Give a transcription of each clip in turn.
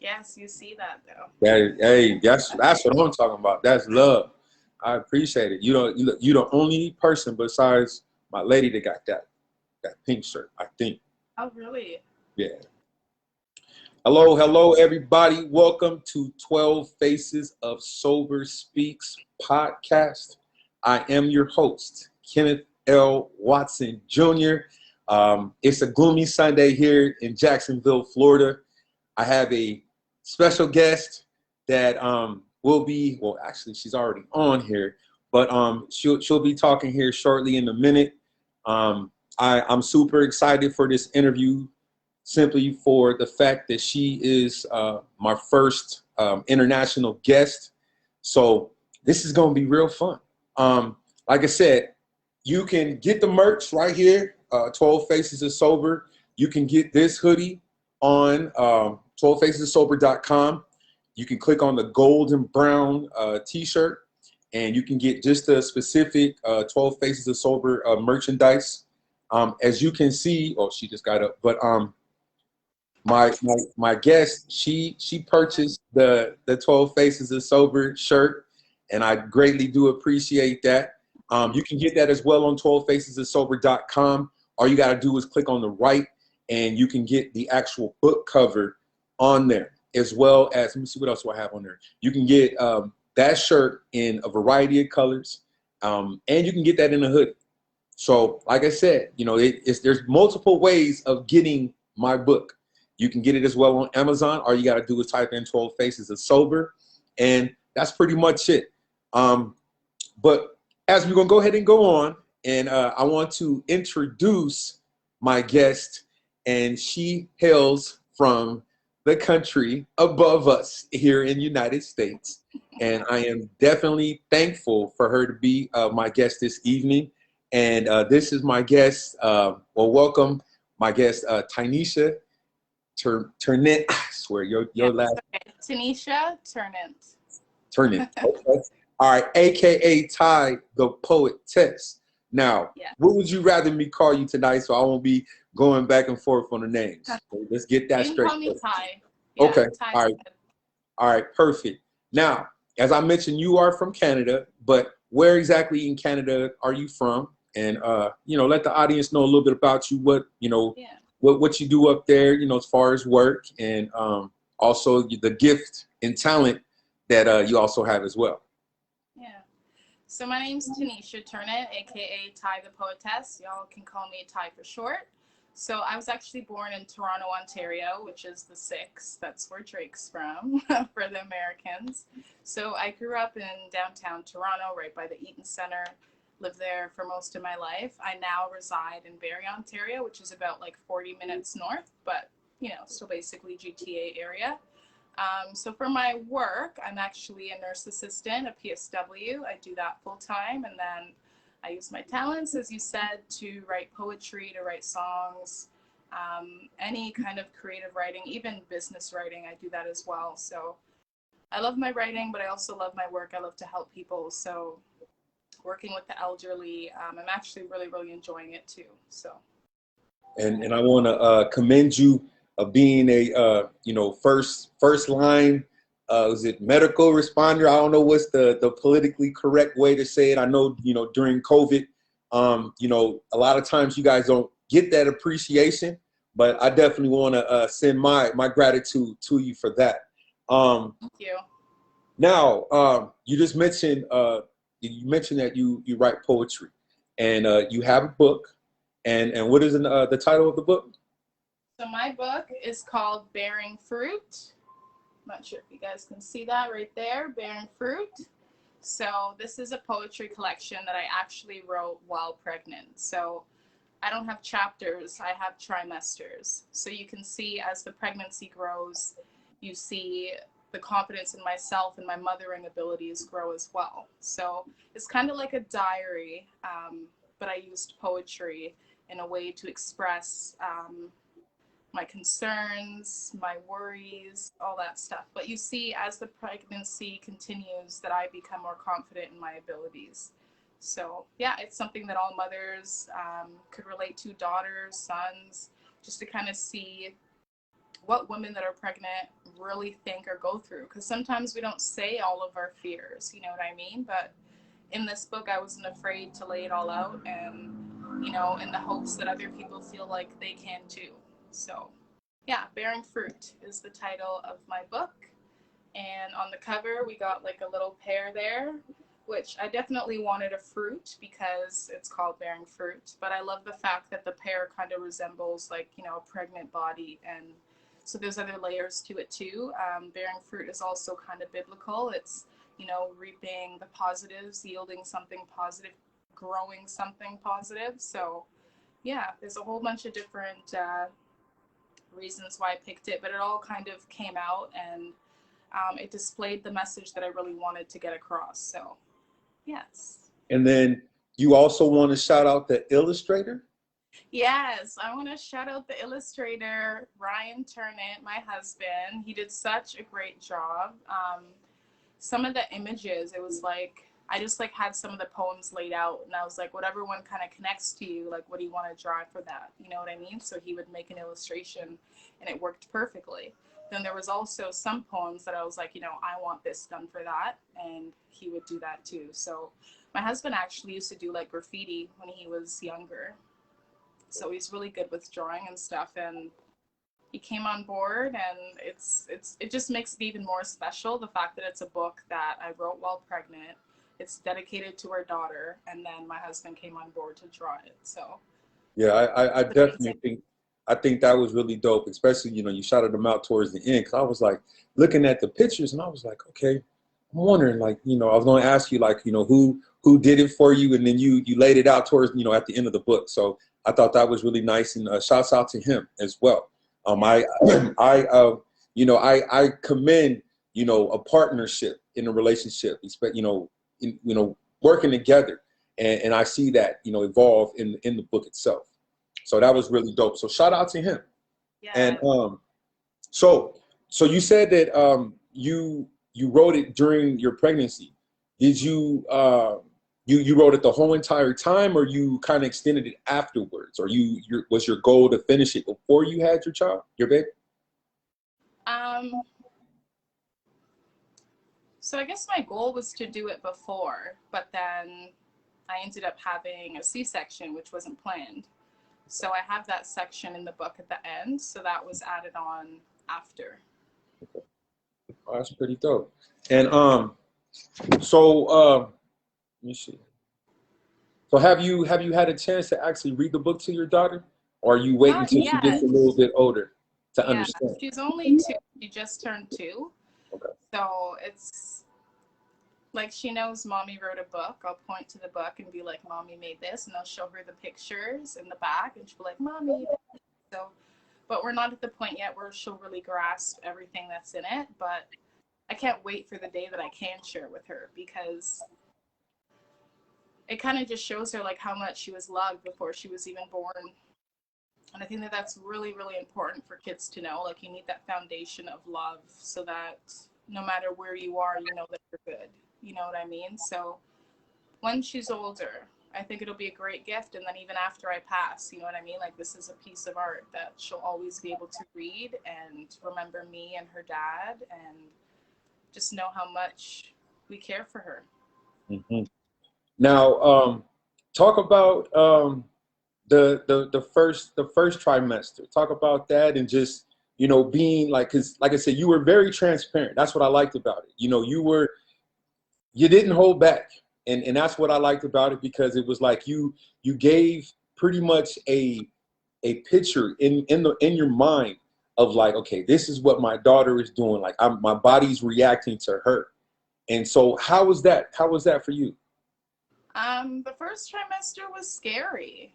Yes, you see that though. Hey, that's what I'm talking about. That's love. I appreciate it. You're the only person besides my lady that got that pink shirt, I think. Oh, really? Yeah. Hello, everybody. Welcome to 12 Faces of Sober Speaks podcast. I am your host, Kenneth L. Watson Jr. It's a gloomy Sunday here in Jacksonville, Florida. I have a special guest that will be, well, actually, she's already on here, but she'll be talking here shortly in a minute. I'm super excited for this interview, simply for the fact that she is my first international guest. So this is going to be real fun. Like I said, you can get the merch right here, 12 Faces of Sober. You can get this hoodie on 12facesofsober.com. You can click on the gold and brown t-shirt, and you can get just a specific 12 Faces of Sober merchandise. As you can see, oh, she just got up, but my guest, she purchased the 12 Faces of Sober shirt, and I greatly do appreciate that. You can get that as well on 12facesofsober.com. All you got to do is click on the right, and you can get the actual book cover on there, as well as, let me see what else do I have on there. You can get that shirt in a variety of colors, and you can get that in a hoodie. So like I said, there's multiple ways of getting my book. You can get it as well on Amazon. All you got to do is type in 12 Faces of Sober, and that's pretty much it. But as we're going to go ahead and go on, and I want to introduce my guest, and she hails from the country above us here in the United States. And I am definitely thankful for her to be my guest this evening. And this is my guest, welcome my guest, Tyneisha Ternent. I swear, your last Okay. Tyneisha Ternent. Ternent. Okay. All right, AKA Ty the Poetess. Now, What would you rather me call you tonight, so I won't be going back and forth on the names? So let's get that straight. You can call me Ty. Yeah, okay. Ty's good. All right, perfect. Now, as I mentioned, you are from Canada, but where exactly in Canada are you from? And let the audience know a little bit about you. What what you do up there, as far as work, and also the gift and talent that you also have as well. Yeah. So my name's Tyneisha Ternent, aka Ty the Poetess. Y'all can call me Ty for short. So I was actually born in Toronto, Ontario, which is the 6. That's where Drake's from for the Americans. So I grew up in downtown Toronto, right by the Eaton Centre. Lived there for most of my life. I now reside in Barrie, Ontario, which is about like 40 minutes north, but still basically GTA area. So for my work, I'm actually a nurse assistant, a PSW. I do that full time, and then I use my talents, as you said, to write poetry, to write songs, any kind of creative writing, even business writing. I do that as well. So I love my writing, but I also love my work. I love to help people. So working with the elderly, I'm actually really, really enjoying it too. So. And I want to commend you of being a first line. Is it medical responder? I don't know what's the politically correct way to say it. I know during COVID, a lot of times you guys don't get that appreciation, but I definitely want to send my gratitude to you for that. Thank you. Now, you just mentioned that you write poetry, and you have a book. And what is the title of the book? So my book is called Bearing Fruit. I'm not sure if you guys can see that right there, Bearing Fruit. So this is a poetry collection that I actually wrote while pregnant. So I don't have chapters, I have trimesters. So you can see as the pregnancy grows, you see the confidence in myself and my mothering abilities grow as well. So it's kind of like a diary, but I used poetry in a way to express my concerns, my worries, all that stuff. But you see, as the pregnancy continues, that I become more confident in my abilities. So yeah, it's something that all mothers could relate to, daughters, sons, just to kind of see what women that are pregnant really think or go through. Because sometimes we don't say all of our fears, you know what I mean? But in this book, I wasn't afraid to lay it all out, and, you know, in the hopes that other people feel like they can too. So, yeah, Bearing Fruit is the title of my book. And on the cover, we got like a little pear there, which I definitely wanted a fruit because it's called Bearing Fruit. But I love the fact that the pear kind of resembles, like, you know, a pregnant body. And so there's other layers to it too. Bearing fruit is also kind of biblical. It's, you know, reaping the positives, yielding something positive, growing something positive. So yeah, there's a whole bunch of different reasons why I picked it, but it all kind of came out, and it displayed the message that I really wanted to get across. So yes. And then you also want to shout out the illustrator? Yes, I want to shout out the illustrator, Ryan Ternent, my husband. He did such a great job. Some of the images, it was like, I just like had some of the poems laid out, and I was like, whatever one kind of connects to you, like, what do you want to draw for that? You know what I mean? So he would make an illustration, and it worked perfectly. Then there was also some poems that I was like, you know, I want this done for that, and he would do that too. So my husband actually used to do like graffiti when he was younger. So he's really good with drawing and stuff, and he came on board, and it just makes it even more special, the fact that it's a book that I wrote while pregnant. It's dedicated to our daughter, and then my husband came on board to draw it. So Yeah, I it's definitely amazing. think, I think that was really dope, especially, you know, you shouted them out towards the end, because I was like looking at the pictures and I was like, okay, I'm wondering, like, you know, I was going to ask you, like, you know, who did it for you, and then you laid it out towards, you know, at the end of the book. So I thought that was really nice, and shouts out to him as well. Yeah. I you know, I commend, you know, a partnership in a relationship, you know, you know, working together, and I see that, you know, evolve in the book itself. So that was really dope. So shout out to him. And Yeah. so so you said that you wrote it during your pregnancy. Did you you wrote it the whole entire time, or you kind of extended it afterwards, or was your goal to finish it before you had your child, your baby? Um, so I guess my goal was to do it before, but then I ended up having a C-section, which wasn't planned. So I have that section in the book at the end. So that was added on after. Oh, that's pretty dope. And so let me see. So have you had a chance to actually read the book to your daughter, or are you waiting Not until she gets yet. a little bit older to Yeah, understand? she's only 2. She just turned 2. Okay. So it's like she knows mommy wrote a book. I'll point to the book and be like, mommy made this. And I'll show her the pictures in the back. And she'll be like, mommy. So, but we're not at the point yet where she'll really grasp everything that's in it. But I can't wait for the day that I can share with her, because it kind of just shows her like how much she was loved before she was even born. And I think that that's really, really important for kids to know. Like, you need that foundation of love so that no matter where you are, you know that you're good. You know what I mean? So when she's older, I think it'll be a great gift. And then even after I pass, you know what I mean? Like, this is a piece of art that she'll always be able to read and remember me and her dad, and just know how much we care for her. Hmm. Now, talk about the first trimester. Talk about that, and just, you know, being like, because like I said, you were very transparent. That's what I liked about it. You know, you didn't hold back, and that's what I liked about it, because it was like you gave pretty much a picture in your mind of like, okay, this is what my daughter is doing. Like, my body's reacting to her. And so how was that? How was that for you? The first trimester was scary.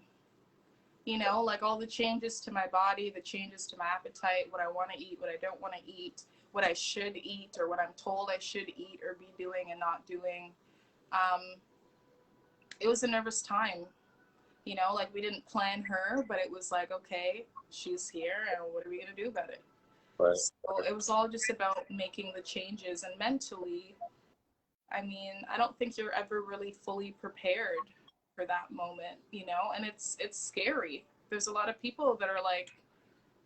You know, like all the changes to my body, the changes to my appetite, what I want to eat, what I don't want to eat, what I should eat, or what I'm told I should eat or be doing and not doing. Um, it was a nervous time. You know, like we didn't plan her, but it was like, okay, she's here, and what are we going to do about it? Right. So it was all just about making the changes. And mentally, I mean, I don't think you're ever really fully prepared for that moment, you know, and it's scary. There's a lot of people that are like,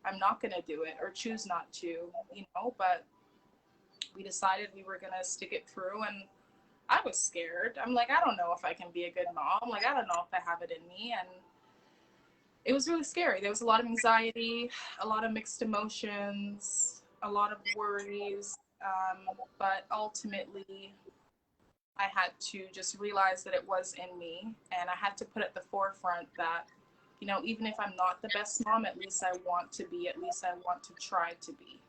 I'm not going to do it or choose not to, you know, but we decided we were going to stick it through. And I was scared. I'm like, I don't know if I can be a good mom. Like, I don't know if I have it in me. And it was really scary. There was a lot of anxiety, a lot of mixed emotions, a lot of worries. But ultimately, I had to just realize that it was in me. And I had to put at the forefront that, you know, even if I'm not the best mom, at least I want to be, at least I want to try to be.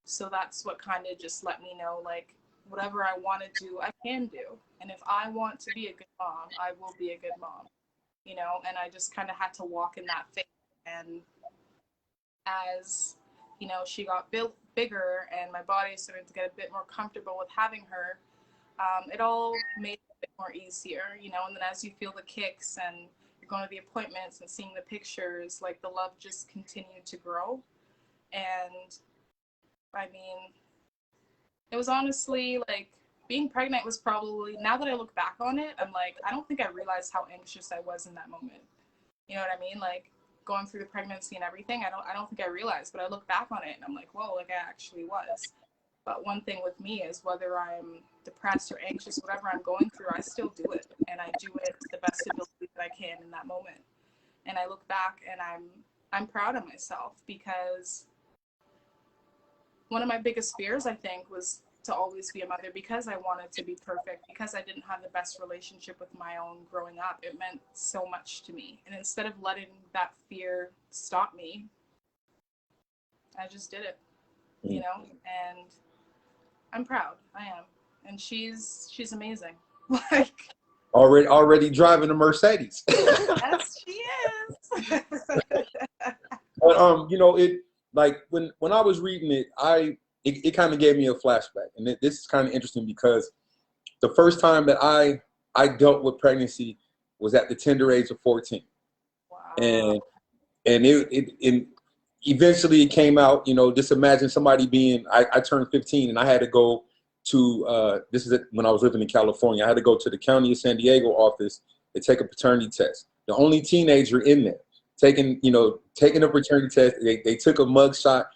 So that's what kind of just let me know, like, whatever I want to do, I can do. And if I want to be a good mom, I will be a good mom, you know? And I just kind of had to walk in that faith. And as, you know, she got bigger and my body started to get a bit more comfortable with having her, it all made it a bit more easier, you know? And then as you feel the kicks and you're going to the appointments and seeing the pictures, like, the love just continued to grow. And I mean, it was honestly like being pregnant was probably, now that I look back on it, I'm like, I don't think I realized how anxious I was in that moment. You know what I mean? Like, going through the pregnancy and everything, I don't think I realized, but I look back on it and I'm like, whoa, like, I actually was. But one thing with me is whether I'm depressed or anxious, whatever I'm going through, I still do it, and I do it to the best ability that I can in that moment. And I look back and I'm proud of myself, because one of my biggest fears, I think, was to always be a mother, because I wanted to be perfect, because I didn't have the best relationship with my own growing up. It meant so much to me. And instead of letting that fear stop me, I just did it, you know, and I'm proud. I am. And she's amazing. Like, Already driving a Mercedes. yes, she is. But you know, it, like, when I was reading it, it kind of gave me a flashback, and this is kind of interesting because the first time that I dealt with pregnancy was at the tender age of 14, Wow. and it eventually it came out. You know, just imagine somebody being, I turned 15 and I had to go to this is when I was living in California. I had to go to the County of San Diego office to take a paternity test. The only teenager in there taking a paternity test. They took a mug shot,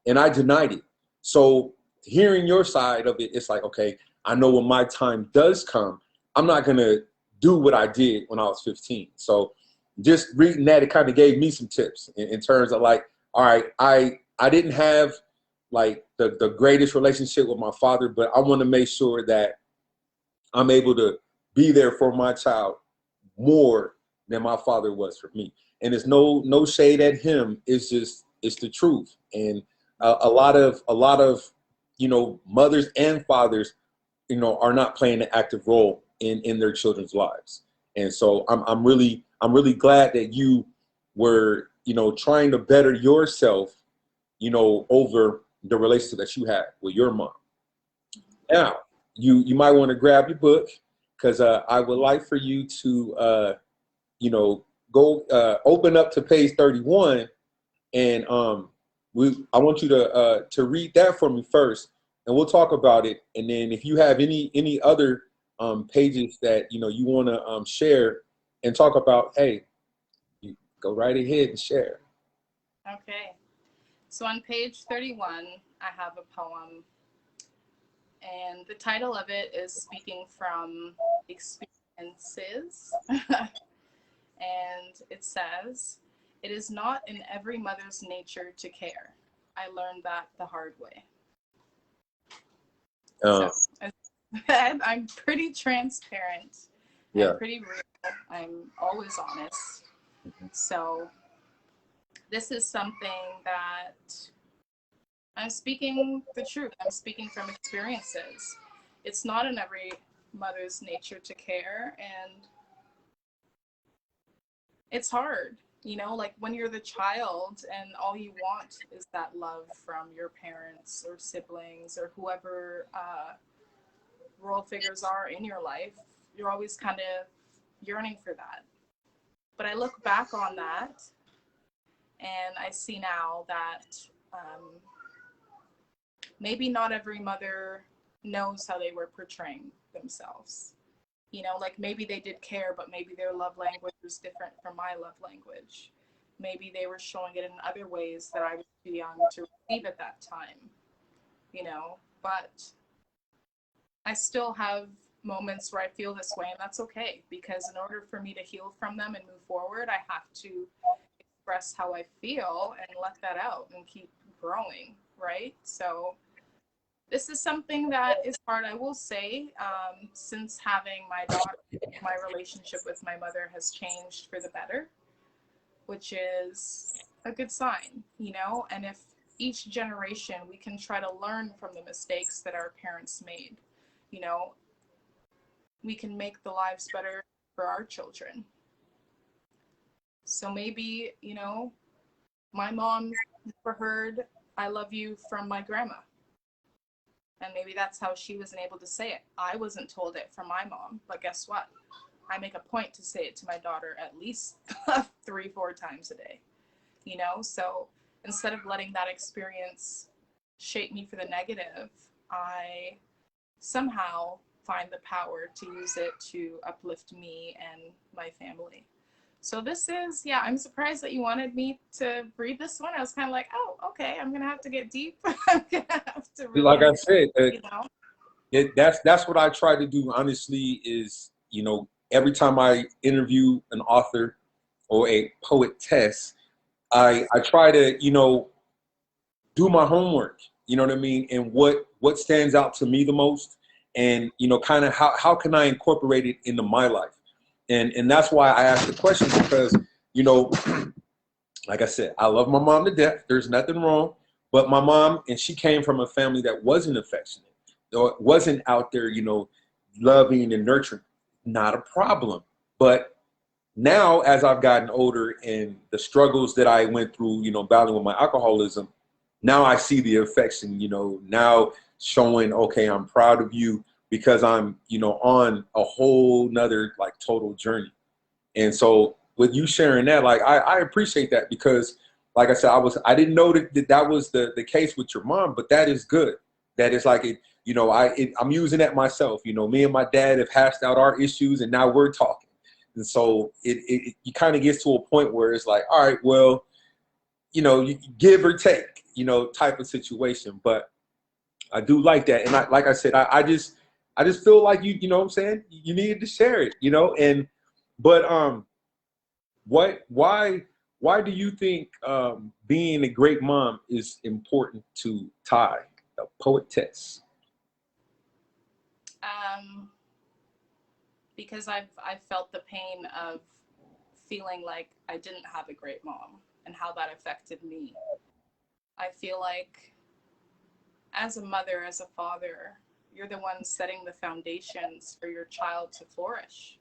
and I denied it. So hearing your side of it, it's like, okay, I know when my time does come, I'm not gonna do what I did when I was 15. So just reading that, it kind of gave me some tips in terms of, like, all right, I didn't have like the greatest relationship with my father, but I want to make sure that I'm able to be there for my child more than my father was for me. And it's no shade at him. It's just, it's the truth. And a lot of mothers and fathers are not playing an active role in their children's lives. And so I'm really glad that you were trying to better yourself over the relationship that you had with your mom. Now you might want to grab your book, because I would like for you to go open up to page 31, and I want you to read that for me first, and we'll talk about it. And then if you have any other pages that you want to share and talk about, hey, you go right ahead and share. Okay. So on page 31, I have a poem, and the title of it is Speaking from Experiences. And it says, "It is not in every mother's nature to care. I learned that the hard way." So, as I said, I'm pretty transparent. Yeah. I'm pretty real. I'm always honest. So this is something that I'm speaking the truth. I'm speaking from experiences. It's not in every mother's nature to care, and it's hard, like when you're the child and all you want is that love from your parents or siblings or whoever role figures are in your life. You're always kind of yearning for that. But I look back on that and I see now that maybe not every mother knows how they were portraying themselves. Like maybe they did care, but maybe their love language was different from my love language. maybe they were showing it in other ways that I was too young to receive at that time, you know, but I still have moments where I feel this way, and that's okay, because in order for me to heal from them and move forward, I have to express how I feel and let that out and keep growing, right? So this is something that is hard, I will say. Since having my daughter, my relationship with my mother has changed for the better, which is a good sign, you know? And if each generation we can try to learn from the mistakes that our parents made, you know, we can make the lives better for our children. So maybe, you know, my mom never heard "I love you" from my grandma. And maybe that's how she wasn't able to say it. I wasn't told it from my mom, but guess what? I make a point to say it to my daughter at least 3-4 times a day, you know? So instead of letting that experience shape me for the negative, I somehow find the power to use it to uplift me and my family. So this is, yeah, I'm surprised that you wanted me to read this one. I was kind of like, oh, okay, I'm going to have to get deep. I'm going to have to Like really, I said, you know. that's what I try to do, honestly, is, you know, every time I interview an author or a poetess, I try to, you know, do my homework, you know what I mean? And what stands out to me the most, and, you know, kind of how can I incorporate it into my life? And that's why I asked the question, because, you know, like I said, I love my mom to death. There's nothing wrong. But my mom, and she came from a family that wasn't affectionate, or wasn't out there, you know, loving and nurturing. Not a problem. But now, as I've gotten older and the struggles that I went through, you know, battling with my alcoholism, now I see the affection, you know, now showing, okay, I'm proud of you, because I'm, you know, on a whole nother, like, total journey. And so with you sharing that, like, I appreciate that, because, like I said, I didn't know that was the case with your mom, but that is good. That is like, it, you know, I'm using that myself. You know, me and my dad have hashed out our issues, and now we're talking. And so it kind of gets to a point where it's like, all right, well, you know, you give or take, you know, type of situation. But I do like that. And like I said, I just feel like you know what I'm saying? You needed to share it, you know? But what why do you think being a great mom is important to Ty, a poetess? Um, because I've felt the pain of feeling like I didn't have a great mom and how that affected me. I feel like as a mother, as a father, you're the one setting the foundations for your child to flourish.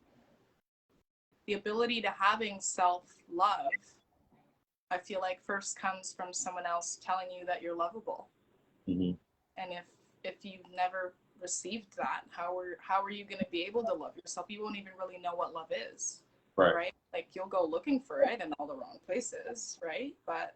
The ability to having self-love, I feel like, first comes from someone else telling you that you're lovable. Mm-hmm. And if you've never received that, how are you going to be able to love yourself? You won't even really know what love is, Right. right? Like, you'll go looking for it in all the wrong places, right? But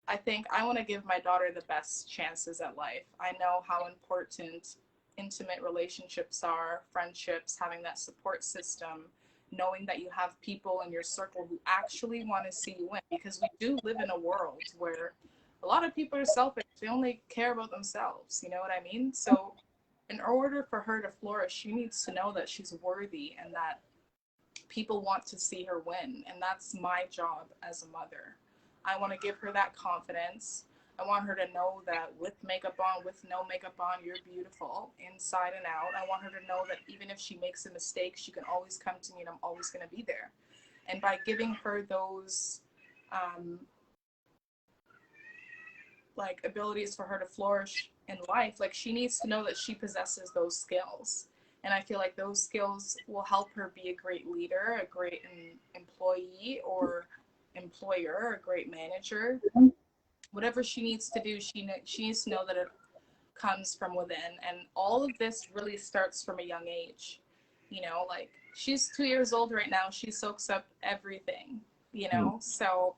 I think I want to give my daughter the best chances at life. I know how important intimate relationships are, friendships, having that support system, knowing that you have people in your circle who actually want to see you win, because we do live in a world where a lot of people are selfish. They only care about themselves. You know what I mean? So in order for her to flourish, she needs to know that she's worthy and that people want to see her win. And that's my job as a mother. I want to give her that confidence. I want her to know that with makeup on, with no makeup on, you're beautiful inside and out. I want her to know that even if she makes a mistake, she can always come to me and I'm always going to be there. And by giving her those like abilities for her to flourish in life, like, she needs to know that she possesses those skills. And I feel like those skills will help her be a great leader, a great employee or employer, a great manager. Whatever she needs to do, she needs to know that it comes from within. And all of this really starts from a young age. You know, like, she's 2 years old right now. She soaks up everything, you know? So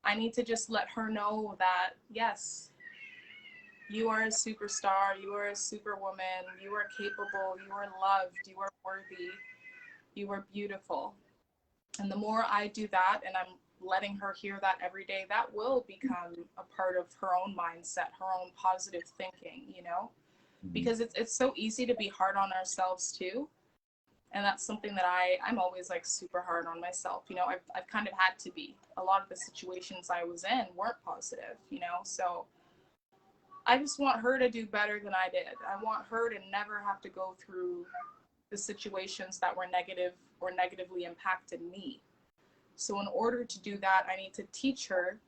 I need to just let her know that, yes, you are a superstar, you are a superwoman, you are capable, you are loved, you are worthy, you are beautiful. And the more I do that and I'm letting her hear that every day, that will become a part of her own mindset, her own positive thinking, you know, because it's so easy to be hard on ourselves too. And that's something that I'm always like super hard on myself. You know, I've kind of had to be. A lot of the situations I was in weren't positive, you know, so I just want her to do better than I did. I want her to never have to go through the situations that were negative or negatively impacted me. So in order to do that, I need to teach her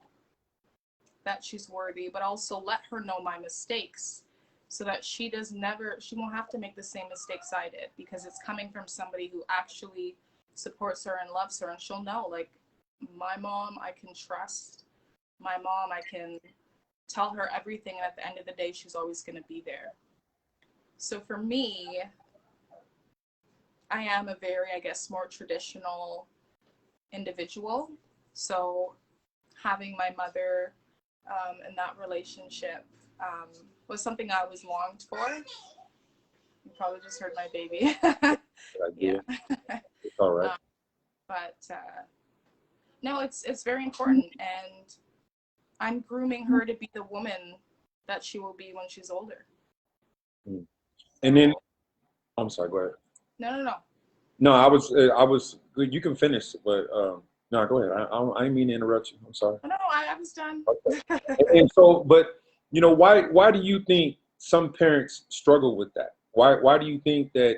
that she's worthy, but also let her know my mistakes so that she won't have to make the same mistakes I did, because it's coming from somebody who actually supports her and loves her. And she'll know, like, my mom, I can trust. My mom, I can tell her everything, and at the end of the day, she's always going to be there. So for me, I am a very, I guess, more traditional individual. So having my mother in that relationship was something I always longed for. You probably just heard my baby. Yeah. It's all right. But no, it's very important, and I'm grooming her to be the woman that she will be when she's older. And then, I'm sorry, go ahead. No. No, I was, you can finish, but no, go ahead. I didn't mean to interrupt you. I'm sorry. No, I was done. Okay. And so, but, you know, why do you think some parents struggle with that? Why do you think that,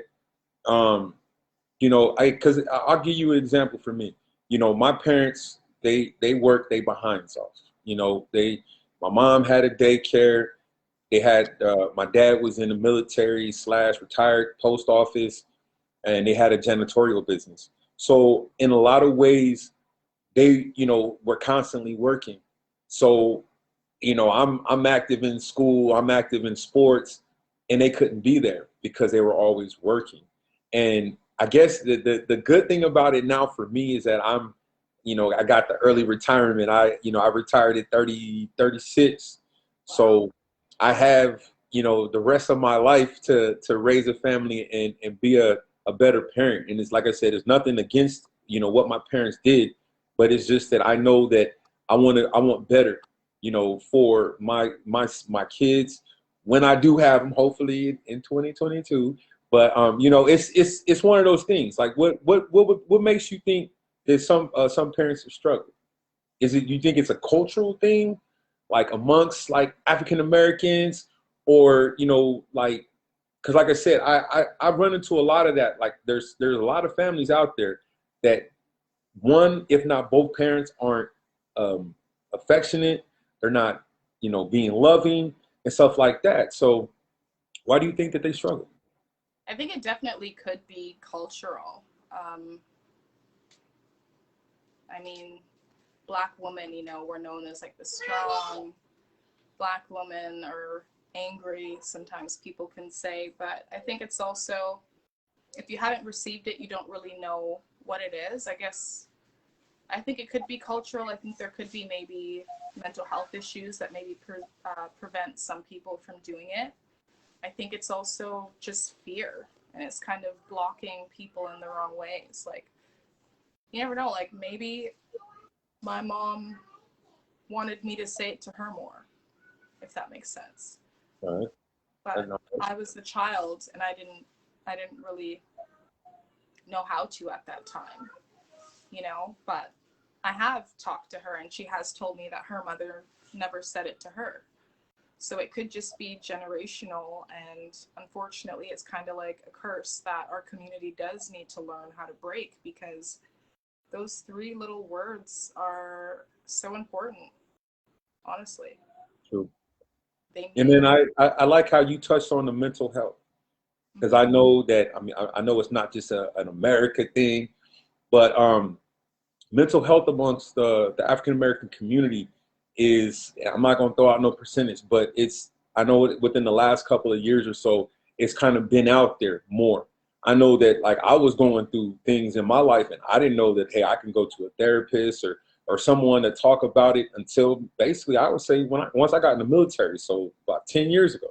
you know, because I'll give you an example for me. You know, my parents, they work they behinds off. You know, my mom had a daycare. They had, my dad was in the military / retired post office, and they had a janitorial business. So in a lot of ways, they, you know, were constantly working. So, you know, I'm active in school, I'm active in sports, and they couldn't be there because they were always working. And I guess the good thing about it now for me is that I'm, you know, I got the early retirement. I retired at 36. So I have, you know, the rest of my life to raise a family and be a better parent. And it's like I said, it's nothing against, you know, what my parents did, but it's just that I know that I want better, you know, for my kids when I do have them, hopefully in 2022. But you know, it's one of those things. Like what makes you think that some parents have struggled? Is it, you think it's a cultural thing, like amongst like African Americans, or, you know, like, because like I said, I run into a lot of that. Like there's a lot of families out there that one, if not both parents aren't affectionate. They're not, you know, being loving and stuff like that. So why do you think that they struggle? I think it definitely could be cultural. I mean, Black women, you know, we're known as like the strong Black woman, or angry, sometimes people can say. But I think it's also, if you haven't received it, you don't really know what it is. I think it could be cultural. I think there could be maybe mental health issues that maybe prevent some people from doing it. I think it's also just fear, and it's kind of blocking people in the wrong ways. Like, you never know, like maybe my mom wanted me to say it to her more, if that makes sense. All right. But I was the child, and I didn't really know how to at that time, you know. But I have talked to her, and she has told me that her mother never said it to her. So it could just be generational, and unfortunately it's kind of like a curse that our community does need to learn how to break, because those 3 little words are so important, honestly. True. And then I like how you touched on the mental health, because I know that, I mean, I know it's not just an America thing, but mental health amongst the African American community is, I'm not going to throw out no percentage, but I know within the last couple of years or so, it's kind of been out there more. I know that, like, I was going through things in my life, and I didn't know that, hey, I can go to a therapist or someone to talk about it until basically, I would say, once I got in the military, so about 10 years ago.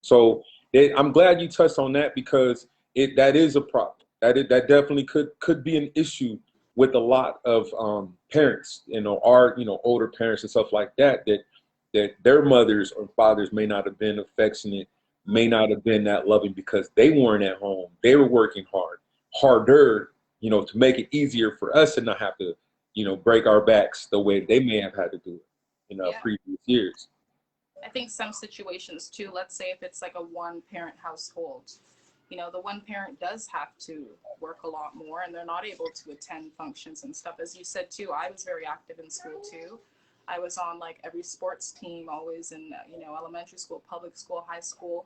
So I'm glad you touched on that, because that is a problem. That definitely could be an issue with a lot of parents, our, older parents and stuff like that, that their mothers or fathers may not have been affectionate, may not have been that loving because they weren't at home. They were working harder, to make it easier for us to not have to, break our backs the way they may have had to do it in Yeah. previous years. I think some situations too, let's say if it's like a one parent household, the one parent does have to work a lot more and they're not able to attend functions and stuff. As you said too, I was very active in school too. I was on like every sports team, always in, elementary school, public school, high school.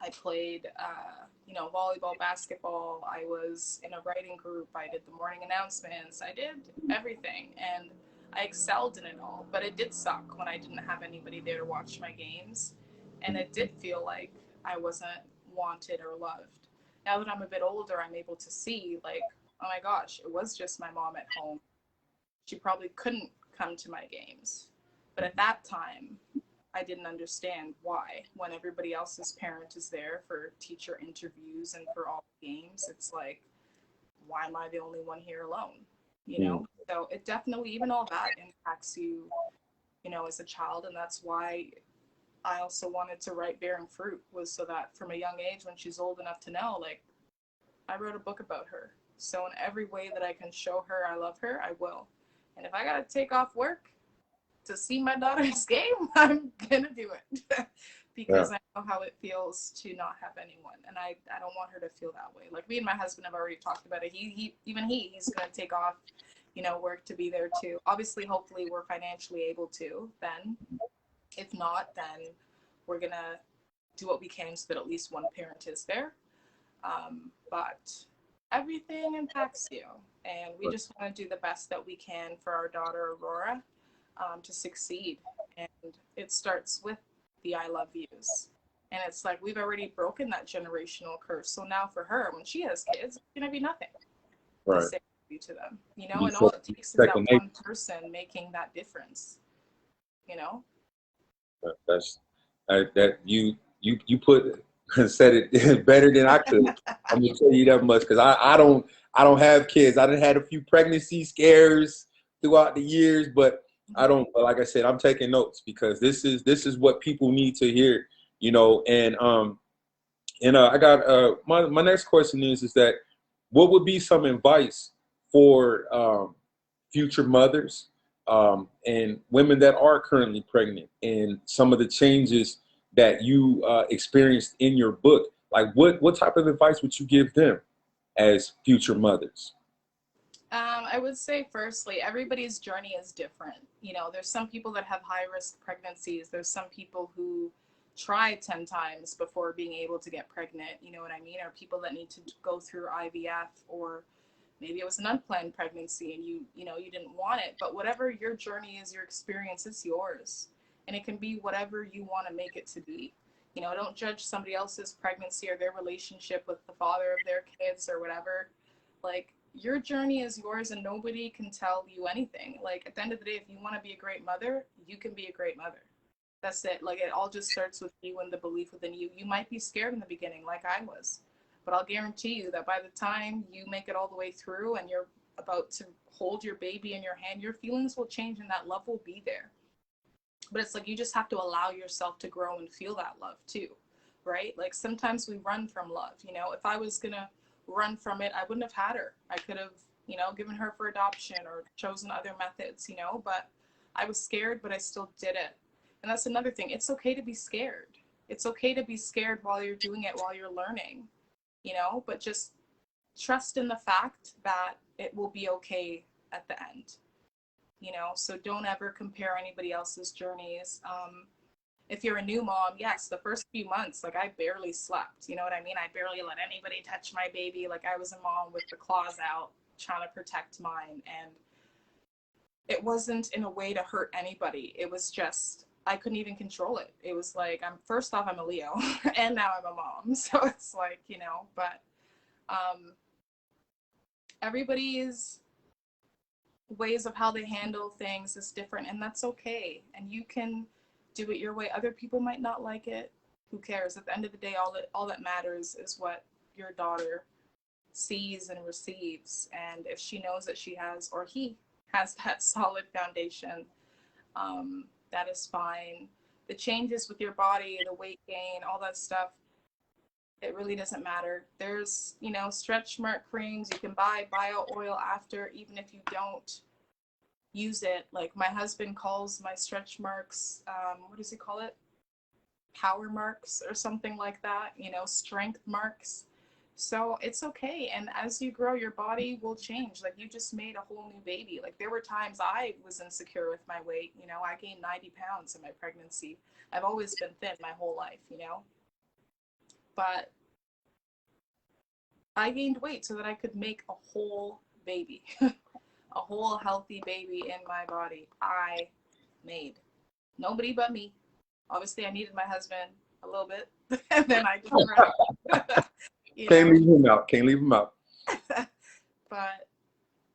I played, volleyball, basketball. I was in a writing group. I did the morning announcements. I did everything. And I excelled in it all. But it did suck when I didn't have anybody there to watch my games. And it did feel like I wasn't wanted or loved. Now that I'm a bit older, I'm able to see, like, oh my gosh, it was just my mom at home. She probably couldn't come to my games. But at that time, I didn't understand why. When everybody else's parent is there for teacher interviews and for all the games, it's like, why am I the only one here alone? So it definitely, even all that impacts you, as a child. And that's why I also wanted to write Bearing Fruit, was so that from a young age, when she's old enough to know, like, I wrote a book about her. So in every way that I can show her I love her, I will. And if I got to take off work to see my daughter's game, I'm gonna do it because I know how it feels to not have anyone, and I don't want her to feel that way. Like, me and my husband have already talked about it. He's gonna take off, work to be there too. Obviously, hopefully, we're financially able to. Then, if not, then we're gonna do what we can so that at least one parent is there. But everything impacts you, and we just want to do the best that we can for our daughter Aurora. To succeed, and it starts with the I love yous, and it's like we've already broken that generational curse. So now for her, when she has kids, it's gonna be nothing to say to them, and all it takes is that one person making that difference. That's that you put said it better than I could. I'm gonna tell you that much because I don't have kids. I done had a few pregnancy scares throughout the years, but I don't. Like I said, I'm taking notes because this is what people need to hear, And I got my next question is that what would be some advice for future mothers and women that are currently pregnant and some of the changes that you experienced in your book? Like, what type of advice would you give them as future mothers? I would say, firstly, everybody's journey is different. There's some people that have high risk pregnancies. There's some people who try 10 times before being able to get pregnant. You know what I mean? Or people that need to go through IVF, or maybe it was an unplanned pregnancy and you didn't want it. But whatever your journey is, your experience, it's yours. And it can be whatever you want to make it to be. Don't judge somebody else's pregnancy or their relationship with the father of their kids or whatever. Like, your journey is yours and nobody can tell you anything. Like, at the end of the day, if you want to be a great mother, you can be a great mother. That's it. Like, it all just starts with you and the belief within you. You might be scared in the beginning, like I was, but I'll guarantee you that by the time you make it all the way through and you're about to hold your baby in your hand, your feelings will change and that love will be there. But it's like, you just have to allow yourself to grow and feel that love too, right? Like, sometimes we run from love. If I was gonna run from it, I wouldn't have had her. I could have, given her for adoption or chosen other methods, but I was scared, but I still did it. And that's another thing. It's okay to be scared. It's okay to be scared while you're doing it, while you're learning, but just trust in the fact that it will be okay at the end, so don't ever compare anybody else's journeys. If you're a new mom, yes, the first few months, like, I barely slept. You know what I mean? I barely let anybody touch my baby. Like, I was a mom with the claws out, trying to protect mine. And it wasn't in a way to hurt anybody. It was just, I couldn't even control it. It was like, first off, I'm a Leo, and now I'm a mom. So it's like, but everybody's ways of how they handle things is different, and that's okay. And you can do it your way. Other people might not like it. Who cares? At the end of the day, all that matters is what your daughter sees and receives. And if she knows that she has, or he has, that solid foundation, that is fine. The changes with your body, the weight gain, all that stuff, it really doesn't matter. There's, you know, stretch mark creams. You can buy bio oil after, even if you don't use it. Like my husband calls my stretch marks, what does he call it? Power marks or something like that, you know, strength marks. So it's okay. And as you grow, your body will change. Like you just made a whole new baby. Like there were times I was insecure with my weight. You know, I gained 90 pounds in my pregnancy. I've always been thin my whole life, you know, but I gained weight so that I could make a whole baby, a whole healthy baby in my body. I made nobody but me. Obviously I needed my husband a little bit and then I just you Can't know. leave him out. Can't leave him out. But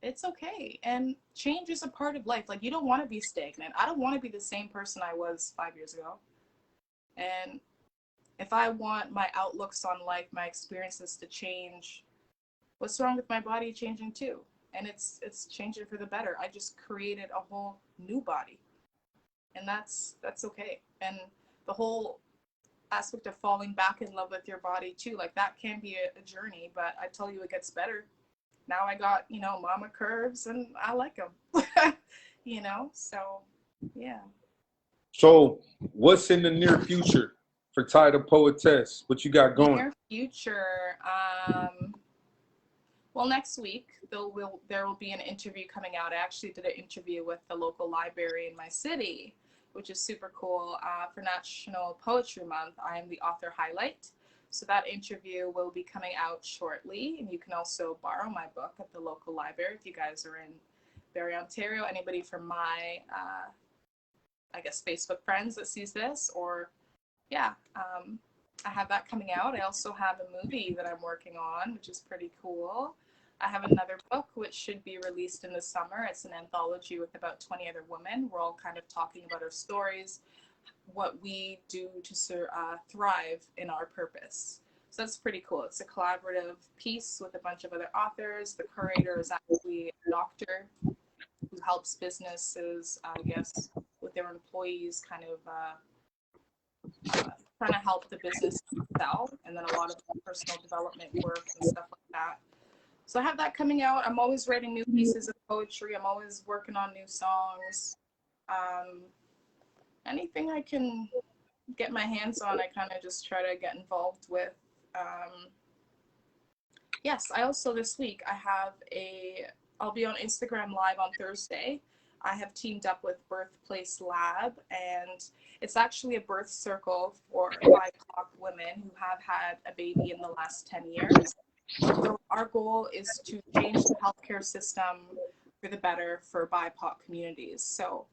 it's okay. And change is a part of life. Like you don't want to be stagnant. I don't want to be the same person I was 5 years ago. And if I want my outlooks on life, my experiences to change, what's wrong with my body changing too? And it's changing for the better. I just created a whole new body. And that's okay. And the whole aspect of falling back in love with your body too, like that can be a journey, but I tell you it gets better. Now I got, you know, mama curves and I like them. You know, so yeah. So what's in the near future for Ty the Poetess? What you got going? Near future, well, next week there will be an interview coming out. I actually did an interview with the local library in my city, which is super cool. For National Poetry Month, I am the author highlight. So that interview will be coming out shortly, and you can also borrow my book at the local library if you guys are in Barrie, Ontario. Anybody from my, I guess, Facebook friends that sees this, or yeah, I have that coming out. I also have a movie that I'm working on, which is pretty cool. I have another book which should be released in the summer. It's an anthology with about 20 other women. We're all kind of talking about our stories, what we do to thrive in our purpose. So that's pretty cool. It's a collaborative piece with a bunch of other authors. The curator is actually a doctor who helps businesses, I guess, with their employees, kind of trying to help the business sell, and then a lot of personal development work and stuff like that. So I have that coming out. I'm always writing new pieces of poetry. I'm always working on new songs. Anything I can get my hands on, I kind of just try to get involved with. Yes, I also this week I'll be on Instagram Live on Thursday. I have teamed up with Birthplace Lab, and it's actually a birth circle for BIPOC women who have had a baby in the last 10 years. So our goal is to change the healthcare system for the better for BIPOC communities. So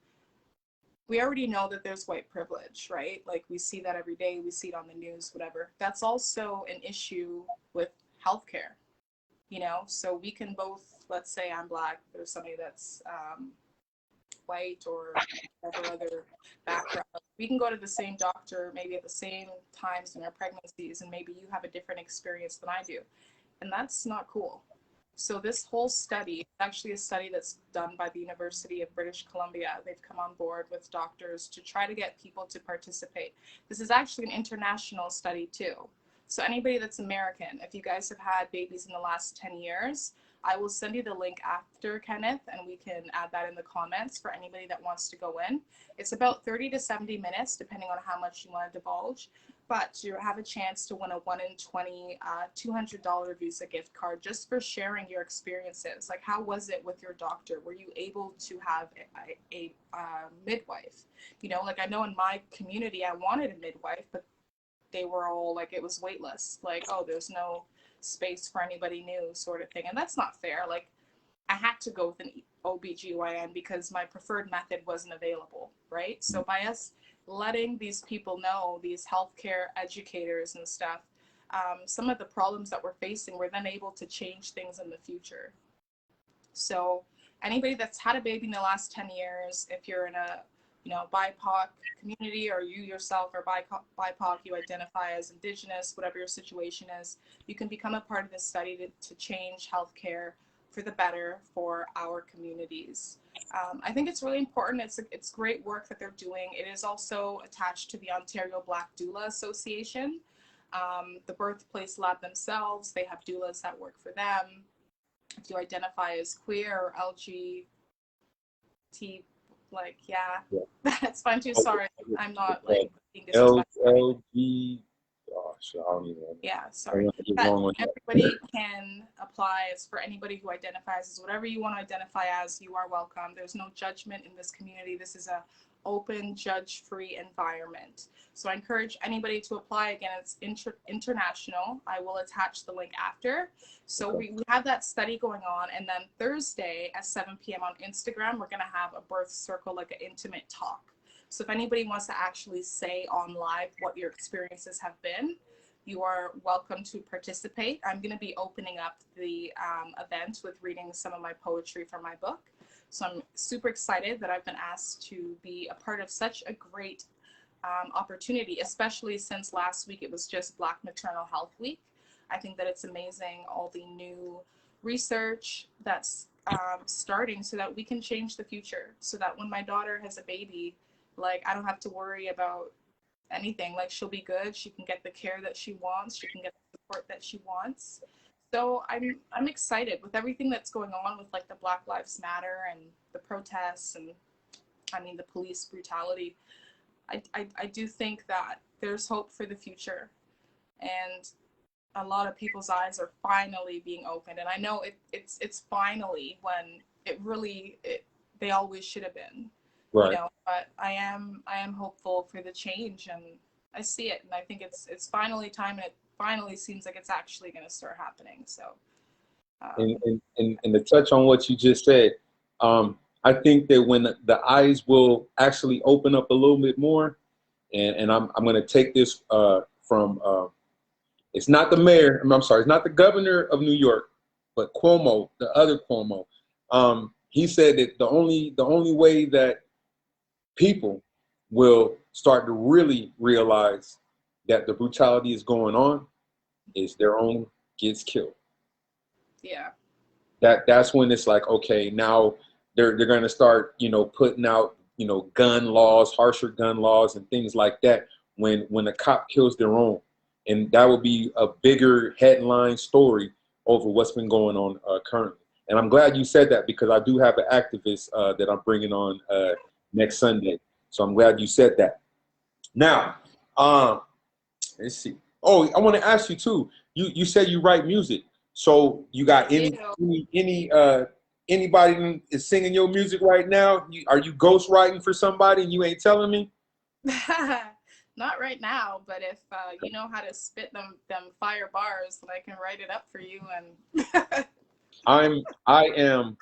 we already know that there's white privilege, right? Like we see that every day, we see it on the news, whatever. That's also an issue with healthcare, you know? So we can both, let's say I'm Black, there's somebody that's white or whatever other background. We can go to the same doctor maybe at the same times in our pregnancies, and maybe you have a different experience than I do. And that's not cool. So this whole study, it's actually a study that's done by the University of British Columbia. They've come on board with doctors to try to get people to participate. This is actually an international study too. So anybody that's American, if you guys have had babies in the last 10 years, I will send you the link after, Kenneth, and we can add that in the comments for anybody that wants to go in. It's about 30 to 70 minutes, depending on how much you want to divulge. But you have a chance to win a 1 in 20 $200 Visa gift card just for sharing your experiences. Like, how was it with your doctor? Were you able to have a midwife? You know, like I know in my community, I wanted a midwife, but they were all like, it was waitlist. Like, oh, there's no space for anybody new sort of thing. And that's not fair. Like, I had to go with an OBGYN because my preferred method wasn't available, right? So by us letting these people know, these healthcare educators and stuff, some of the problems that we're facing, we're then able to change things in the future. So anybody that's had a baby in the last 10 years, if you're in a BIPOC community, or you yourself are BIPOC, you identify as Indigenous, whatever your situation is, you can become a part of this study to change healthcare for the better for our communities. I think it's really important. It's great work that they're doing. It is also attached to the Ontario Black Doula Association. The Birthplace Lab themselves, they have doulas that work for them. If you identify as queer or LGBT, that's fine too. Sorry, I'm not being disrespectful. LG, gosh, I don't even know. Yeah, sorry. Everybody can apply. It's for anybody who identifies as whatever you want to identify as. You are welcome. There's no judgment in this community. This is a open, judge-free environment. So I encourage anybody to apply. Again, it's international. I will attach the link after. So we have that study going on, and then Thursday at 7 p.m. on Instagram, we're going to have a birth circle, like an intimate talk. So if anybody wants to actually say on live what your experiences have been, you are welcome to participate. I'm going to be opening up the event with reading some of my poetry from my book. So I'm super excited that I've been asked to be a part of such a great opportunity, especially since last week it was just Black Maternal Health Week. I think that it's amazing, all the new research that's starting, so that we can change the future, so that when my daughter has a baby, like, I don't have to worry about anything. Like, she'll be good. She can get the care that she wants. She can get the support that she wants. So I'm excited with everything that's going on with, like, the Black Lives Matter and the protests and, the police brutality. I do think that there's hope for the future, and a lot of people's eyes are finally being opened. And I know it's finally, when they always should have been. Right. But I am hopeful for the change, and I see it, and I think it's finally time, and it finally seems like it's actually going to start happening. So, and to touch on what you just said, I think that when the eyes will actually open up a little bit more, and I'm going to take this from it's not the mayor. I'm sorry, it's not the governor of New York, but Cuomo, the other Cuomo. He said that the only way that people will start to really realize that the brutality is going on is their own kids killed. Yeah. That's when it's like, okay, now they're going to start, putting out, gun laws, harsher gun laws and things like that when a cop kills their own. And that will be a bigger headline story over what's been going on currently. And I'm glad you said that, because I do have an activist that I'm bringing on next Sunday. So I'm glad you said that. Now, let's see. Oh, I want to ask you too. You said you write music. So you got anybody is singing your music right now? Are you ghostwriting for somebody and you ain't telling me? Not right now, but if you know how to spit them fire bars, then I can write it up for you. And I am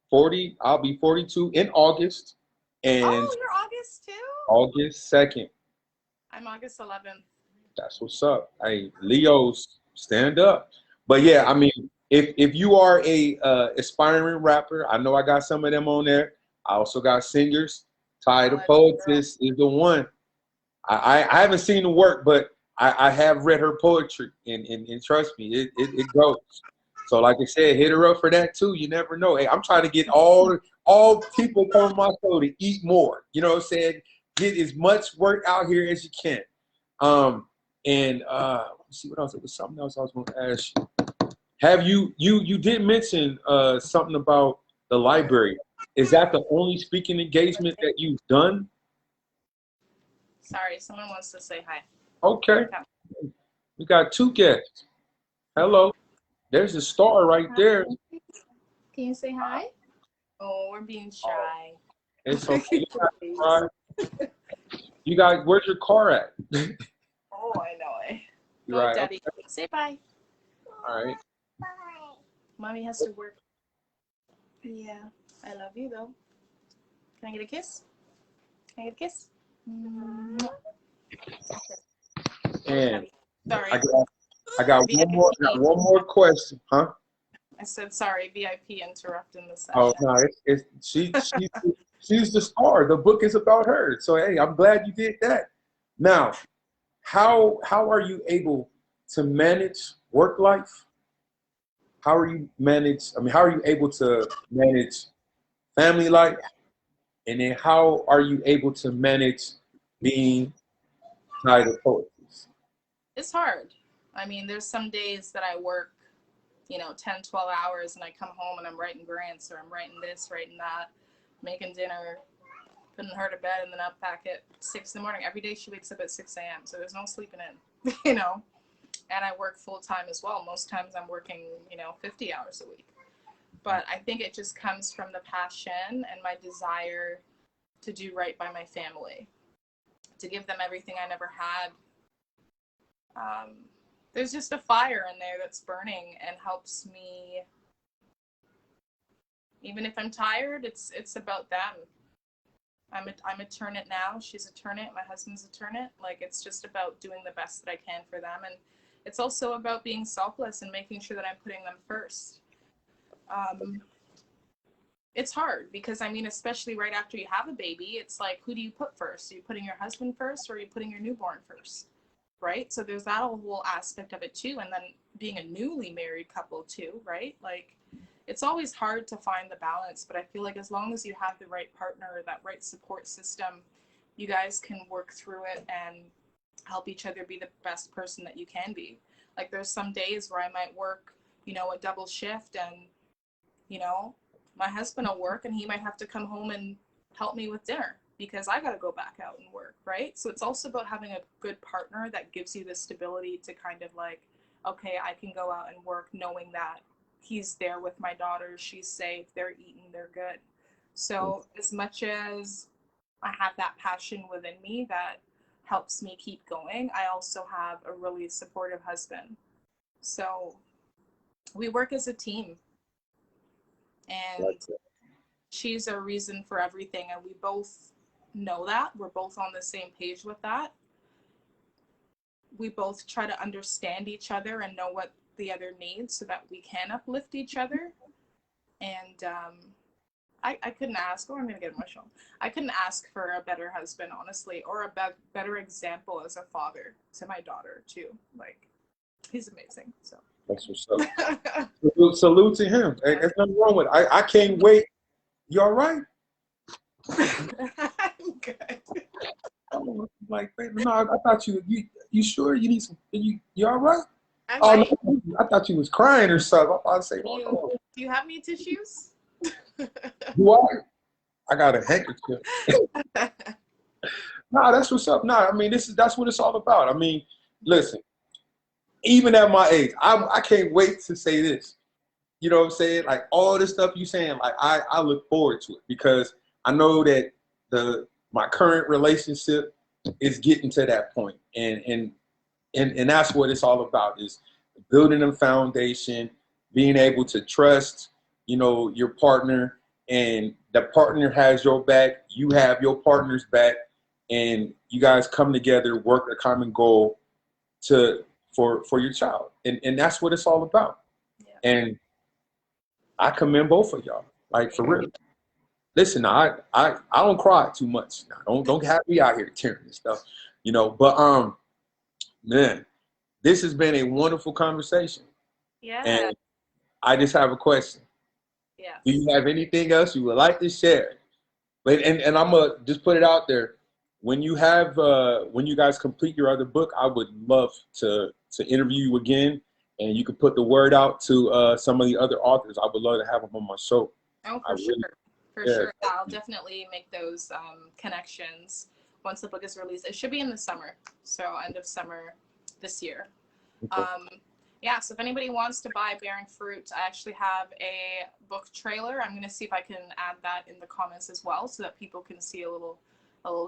40. I'll be 42 in August. And you're August too? August 2nd. I'm August 11th. That's what's up. Hey, Leos, stand up. But yeah, if you are a aspiring rapper, I know I got some of them on there. I also got singers. Ty the Poetess is the one. I haven't seen the work, but I have read her poetry, and trust me, it goes. So like I said, hit her up for that too. You never know. Hey, I'm trying to get all people come on my show to eat more. You know what I'm saying? Get as much work out here as you can. Let's see what else. It was something else I was going to ask you. Have you did mention something about the library? Is that the only speaking engagement that you've done? Sorry, someone wants to say hi. Okay. We got two guests. Hello. There's a star right there. Can you say hi? Oh, we're being shy. It's okay. You got, where's your car at? Oh, I know it. You're right. Daddy. Okay. Say bye. All right. Bye. Mommy has to work. Yeah. I love you though. Can I get a kiss? Can I get a kiss? And sorry. I got one more question, huh? I said sorry, VIP interrupting the session. Oh no, She's the star. The book is about her. So hey, I'm glad you did that. Now, how are you able to manage work life? How are you manage? I mean, how are you able to manage family life? And then how are you able to manage being titled poetess? It's hard. I mean, there's some days that I work, 10, 12 hours and I come home and I'm writing grants or I'm writing this, writing that, making dinner, putting her to bed and then up back at 6 in the morning. Every day she wakes up at 6 a.m. So there's no sleeping in, and I work full time as well. Most times I'm working, 50 hours a week. But I think it just comes from the passion and my desire to do right by my family, to give them everything I never had. There's just a fire in there that's burning and helps me. Even if I'm tired, it's about them. I'm a Ternent now. She's a Ternent. My husband's a Ternent. Like, it's just about doing the best that I can for them, and it's also about being selfless and making sure that I'm putting them first. It's hard because, I mean, especially right after you have a baby, it's like, who do you put first? Are you putting your husband first, or are you putting your newborn first? Right? So there's that whole aspect of it too, and then being a newly married couple too, right? Like, it's always hard to find the balance, but I feel like as long as you have the right partner or that right support system, you guys can work through it and help each other be the best person that you can be. Like, there's some days where I might work, a double shift, and, you know, my husband will work and he might have to come home and help me with dinner because I got to go back out and work, right? So it's also about having a good partner that gives you the stability to kind of like, okay, I can go out and work knowing that he's there with my daughters, she's safe, they're eating, they're good. So as much as I have that passion within me that helps me keep going, I also have a really supportive husband. So we work as a team, and she's a reason for everything, and we both know that. We're both on the same page with that. We both try to understand each other and know what the other needs so that we can uplift each other. And I couldn't ask, oh, I'm going to get emotional. I couldn't ask for a better husband, honestly, or a better example as a father to my daughter, too. Like, he's amazing. So That's what's up. Salute to him. Hey, there's nothing wrong with it. I can't wait. You all right? I'm good. Like, no, I thought you sure you need some, you all right? I Oh, might. no, I thought you was crying or something. I thought I'd say, Do you have any tissues? do I got a handkerchief. Nah, that's what's up. Nah, I mean, that's what it's all about. I mean, listen, even at my age, I can't wait to say this. You know what I'm saying? Like, all this stuff you saying, like, I look forward to it because I know that my current relationship is getting to that point. And that's what it's all about, is building a foundation, being able to trust, your partner, and the partner has your back, you have your partner's back, and you guys come together, work a common goal for your child. And that's what it's all about. Yeah. And I commend both of y'all, like, for real. Listen, I don't cry too much. Now, don't have me out here tearing and stuff, But man, this has been a wonderful conversation. Yeah. And I just have a question. Yeah. Do you have anything else you would like to share? But and I'm gonna just put it out there. When you guys complete your other book, I would love to interview you again, and you could put the word out to some of the other authors. I would love to have them on my show. Oh, for sure. For sure. Yeah, I'll definitely make those connections once the book is released. It should be in the summer, so end of summer this year. Okay. Yeah, so if anybody wants to buy Bearing Fruit, I actually have a book trailer. I'm going to see if I can add that in the comments as well so that people can see a little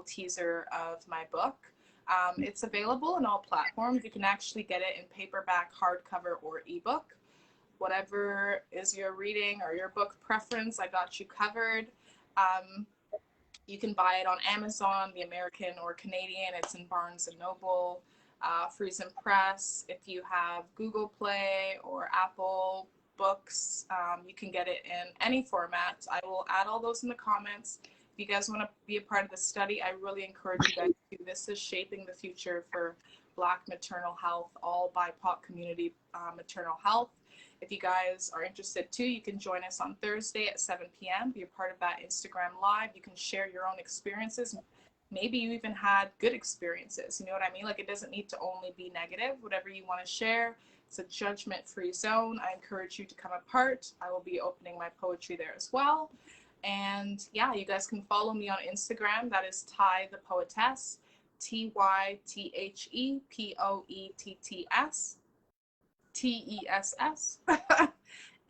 teaser of my book. It's available on all platforms. You can actually get it in paperback, hardcover, or ebook. Whatever is your reading or your book preference, I got you covered. You can buy it on Amazon, the American or Canadian. It's in Barnes and Noble, Freeze and Press. If you have Google Play or Apple Books, you can get it in any format. I will add all those in the comments. If If you guys want to be a part of the study, I really encourage you guys to. This is shaping the future for Black maternal health, all BIPOC community maternal health. If you guys are interested too, you can join us on Thursday at 7 p.m. Be a part of that Instagram Live. You can share your own experiences. Maybe you even had good experiences. You know what I mean? Like, it doesn't need to only be negative. Whatever you want to share, it's a judgment-free zone. I encourage you to come apart. I will be opening my poetry there as well. And yeah, you guys can follow me on Instagram. That is Ty the Poetess, TYTHEPOETTS, TESS.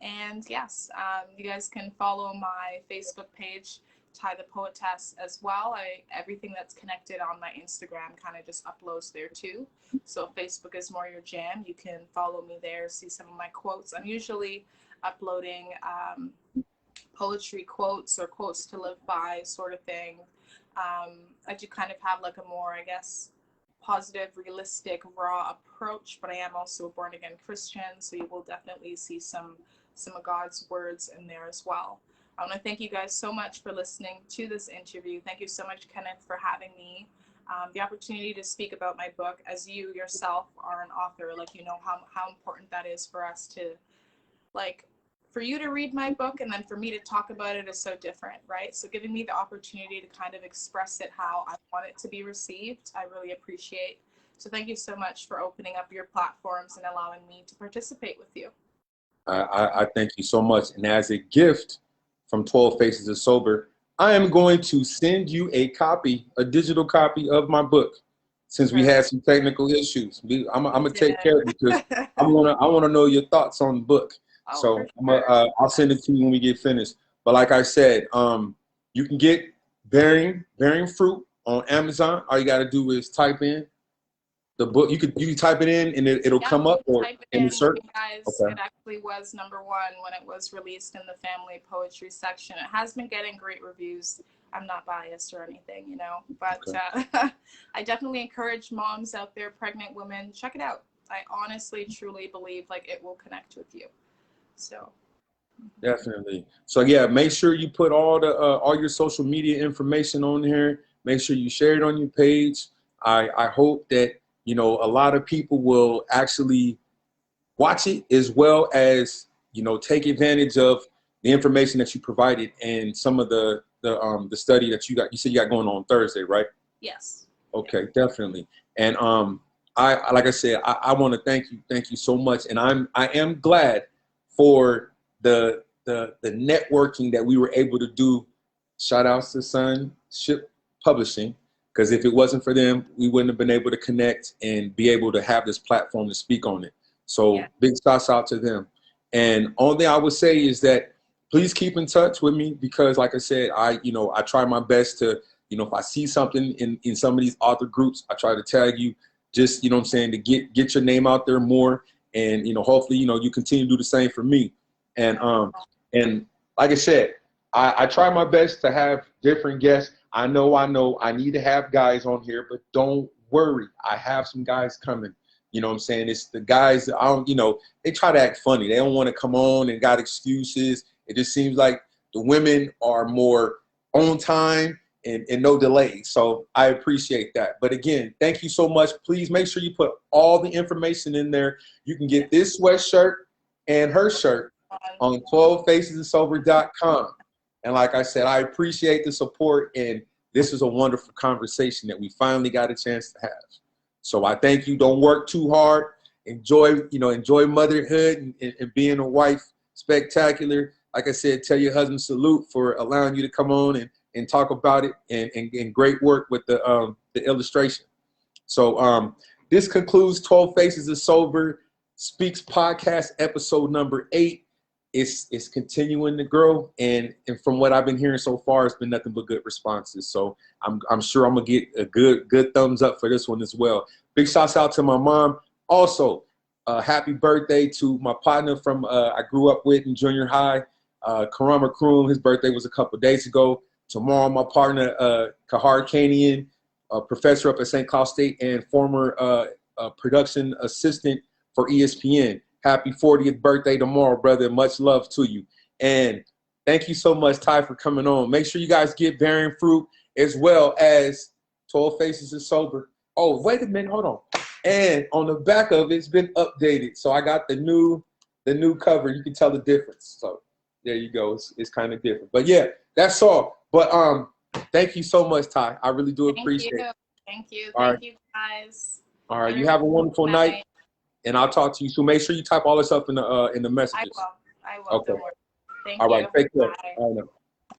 And yes, you guys can follow my Facebook page, Ty the Poetess, as well. Everything that's connected on my Instagram kind of just uploads there too. So if Facebook is more your jam, you can follow me there, see some of my quotes. I'm usually uploading poetry quotes or quotes to live by sort of thing. I do kind of have like a more, I guess, positive, realistic, raw approach, but I am also a born again Christian, so you will definitely see some of God's words in there as well. I want to thank you guys so much for listening to this interview. Thank you so much, Kenneth, for having me. The opportunity to speak about my book, as you yourself are an author, like, you know how important that is for us to, like, for you to read my book and then for me to talk about it is so different, right? So giving me the opportunity to kind of express it how I want it to be received, I really appreciate. So thank you so much for opening up your platforms and allowing me to participate with you. I thank you so much. And as a gift from 12 Faces of Sober, I am going to send you a digital copy of my book. Since we had some technical issues, I'm gonna take care of it because I wanna know your thoughts on the book. So I'll send it to you when we get finished. But like I said, you can get Bearing Fruit on Amazon. All you got to do is type in the book. You can type it in and it'll come up or in the search. Guys, okay. It actually was #1 when it was released in the family poetry section. It has been getting great reviews. I'm not biased or anything, you know, but I definitely encourage moms out there, pregnant women, check it out. I honestly, truly believe like it will connect with you. So definitely. So yeah, make sure you put all your social media information on here. Make sure you share it on your page. I hope that, you know, a lot of people will actually watch it, as well as, you know, take advantage of the information that you provided and some of the study that you said you got going on Thursday, right? Yes. Okay, definitely. And like I said, I want to thank you so much, and I am glad for the networking that we were able to do. Shout outs to Sonship Publishing, because if it wasn't for them, we wouldn't have been able to connect and be able to have this platform to speak on it. So big shouts out to them. And only thing I would say is that please keep in touch with me, because like I said, I try my best to, you know, if I see something in some of these author groups, I try to tag you, just, you know what I'm saying, to get your name out there more. And, you know, hopefully, you know, you continue to do the same for me. And like I said, I try my best to have different guests. I know I need to have guys on here, but don't worry. I have some guys coming. You know what I'm saying? It's the guys that you know, they try to act funny. They don't want to come on and got excuses. It just seems like the women are more on time and no delay. So I appreciate that. But again, thank you so much. Please make sure you put all the information in there. You can get this sweatshirt and her shirt on 12facesandsober.com. And like I said, I appreciate the support, and this is a wonderful conversation that we finally got a chance to have. So I thank you. Don't work too hard. Enjoy motherhood and being a wife. Spectacular. Like I said, tell your husband salute for allowing you to come on and talk about it, and great work with the illustration. So this concludes 12 Faces of Sober Speaks podcast episode #8. It's continuing to grow, and from what I've been hearing so far, it's been nothing but good responses. So I'm sure I'm gonna get a good thumbs up for this one as well. Big shouts out to my mom. Also, happy birthday to my partner from I grew up with in junior high, Karama Kroom. His birthday was a couple days ago. Tomorrow, my partner Kahar Kanian, professor up at St. Cloud State and former production assistant for ESPN. Happy 40th birthday tomorrow, brother. Much love to you. And Thank you so much, Ty, for coming on. Make sure you guys get Bearing Fruit as well as 12 Faces is Sober. Oh, wait a minute, hold on. And on the back of it, it's been updated. So I got the new cover. You can tell the difference. So there you go. It's kind of different. But yeah, that's all. But thank you so much, Ty. I really do appreciate it. Thank you. All Thank right. you, guys. All right. You have a wonderful night. And I'll talk to you soon. Make sure you type all this up in the messages. I will. Okay. Don't worry. Thank All you. right. Take care. Bye. All right.